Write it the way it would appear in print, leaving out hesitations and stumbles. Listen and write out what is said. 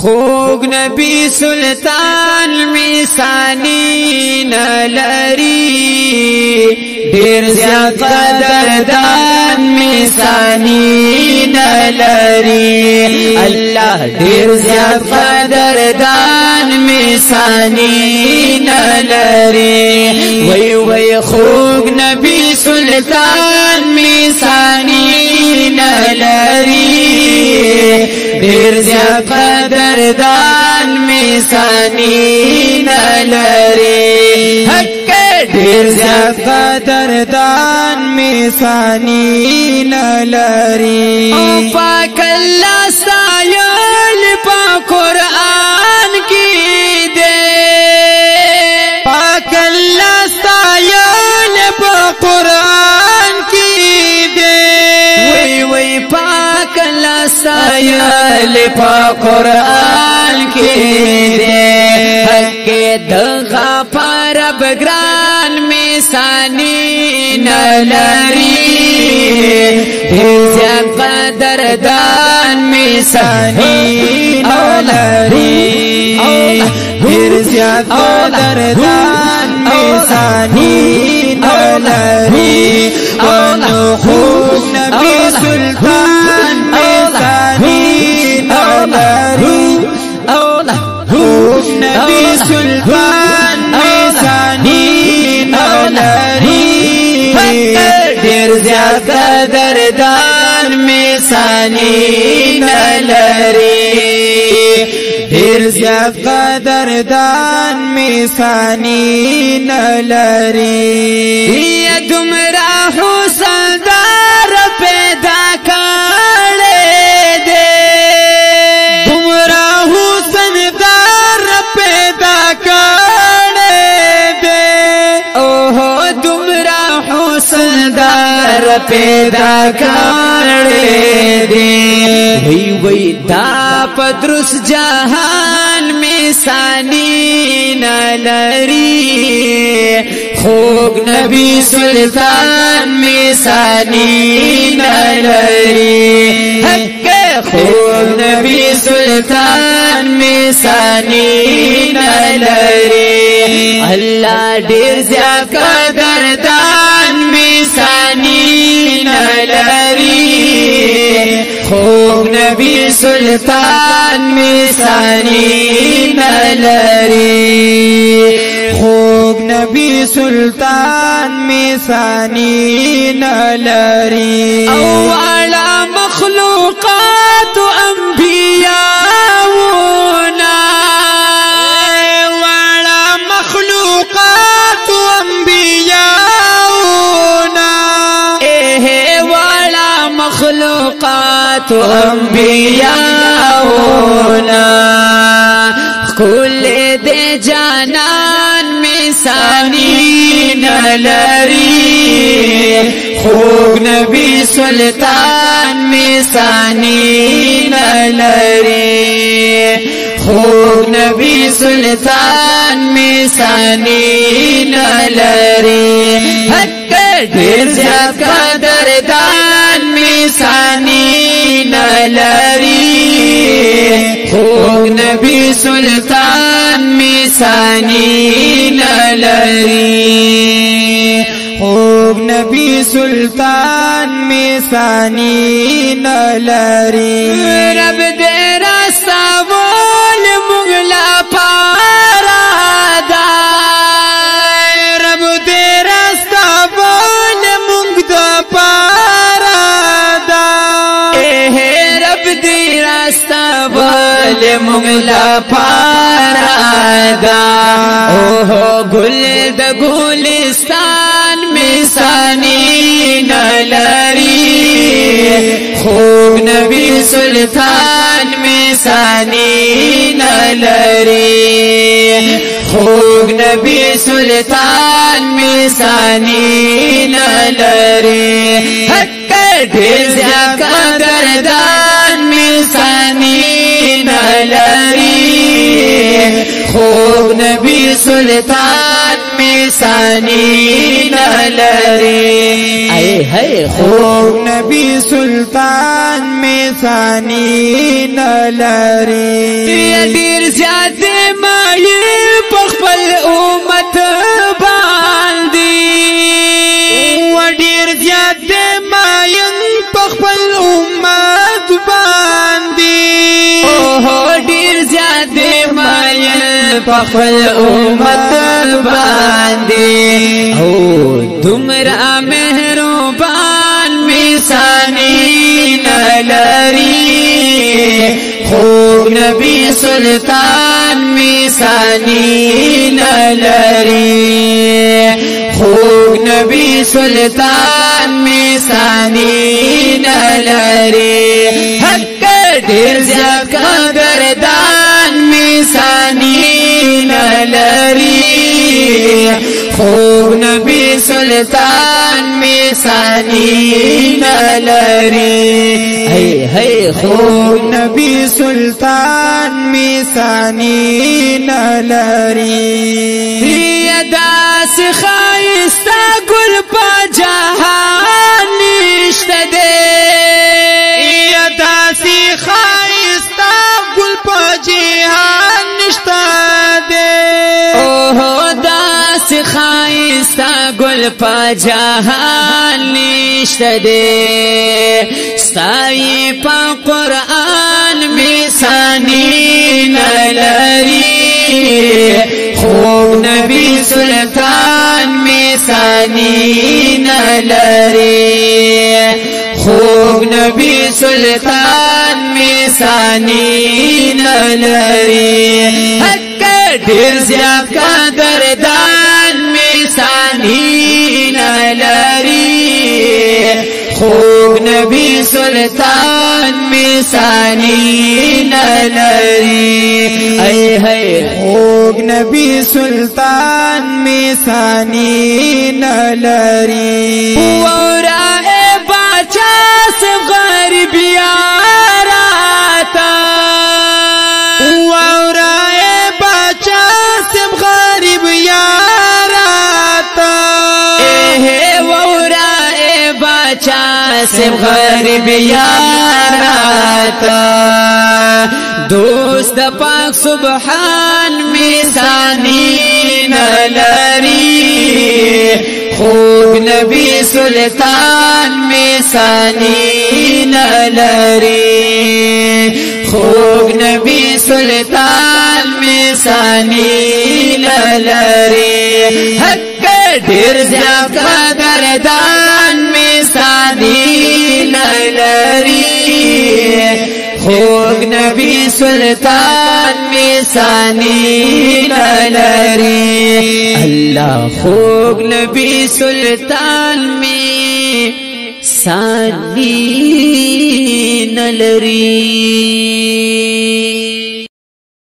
خوږ نبی سلطان میسانی نلری ډیر زیات قدردان میسانی نلری الله ډیر زیات قدردان میسانی نلری وای وای خوږ نبی سلطان میسانی نلری ډیر زیات قدردان میسانی نلری ډیر زیات قدردان میسانی نلری او پاک الله سایل په قرآن کې دے پاک الله سایل په قرآن کې دے وای وای پاک الله سایل په قرآن کې دے حق دغه پر بګران میسانی نلری ډیر زیات قدردان میسانی نلری ډیر زیات قدردان میسانی نلری او خوږ نبی سلطان میسانی نلری خوږ نبی سلطان میسانی نلری ډیر زیات قدردان میسانی نلری ډیر زیات قدردان میسانی نلری دومره حسن دار پیدا کړی دی دومره حسن دار پیدا کړی دی اوه دومره حسن دار پیدا کړی دی وی وی دا پدرس جهان میسانی نلری خوږ نبی سلطان میسانی نلری حق خوږ نبی سلطان میسانی نلری الله ډیر زیات قدردان میسانی نلری خوږ نبی سلطان میسانی نلری خوږ نبی سلطان میسانی نلری او اعلی مخلوقات انبیاؤنا والا مخلوقات انبیاؤنا والا مخلوقات انبیاؤنا کل دے جانان میسانی نلری خوږ نبی سلطان میسانی نلری خوږ نبی سلطان میسانی نلری حق ډیر زیات قدردان میسانی نلری خوږ نبی سلطان میسانی نلری خوږ نبی سلطان میسانی نلری رب دې راستول موږ لپاره دا رب دې راستول موږ دپاره دا رب دې راستول موږ لپاره دا اوه ګل د ګلستان میسانی نلری خوږ نبی سلطان میسانی نلری خوږ نبی سلطان میسانی نلری حق ډیر زیات قدردان میسانی نلری خوږ نبی سلطان میسانی نلری اے ہے خوږ نبی سلطان میسانی نلری زیاد مایل پخپل امت باندې و ډیر زیاد مایل پخپل امت باندې او ډیر زیاد مایل پخپل امت باندې او دومره مهربان میسانی نلری خوب نبی سلطان میسانی نلری خوب نبی سلطان میسانی نلری حق ډیر زیات قدردان میسانی نلری خوب نبی سلطان میسانی نلری ہے خوب نبی سلطان میسانی نلری یدا سے خائستہ گل پا جہان نشتے دے یدا سے خائستہ گل پا جہان نشتے دے خائستہ گل پا جہان نشتے دے ستائی پا قرآن میسانی نلری خوب نبی سلطان میسانی نلری خوب نبی سلطان میسانی نلری حق ډیر زیات قدردان میسانی نلری خوب نبی سلطان میسانی نلری اے خوب نبی سلطان میسانی نلری ورا اے باچا سے غریب یاراتا ورا اے باچا سے غریب یاراتا ورا اے باچا سے غریب یاراتا دوست پاک سبحان میسانی نلری خوب نبی سلطان میسانی نلری خوب نبی سلطان میسانی نلری حق ډیر زیات قدردان میسانی نلری خوب نبی سلطان میسانی نلری اللہ خوب نبی سلطان میسانی نلری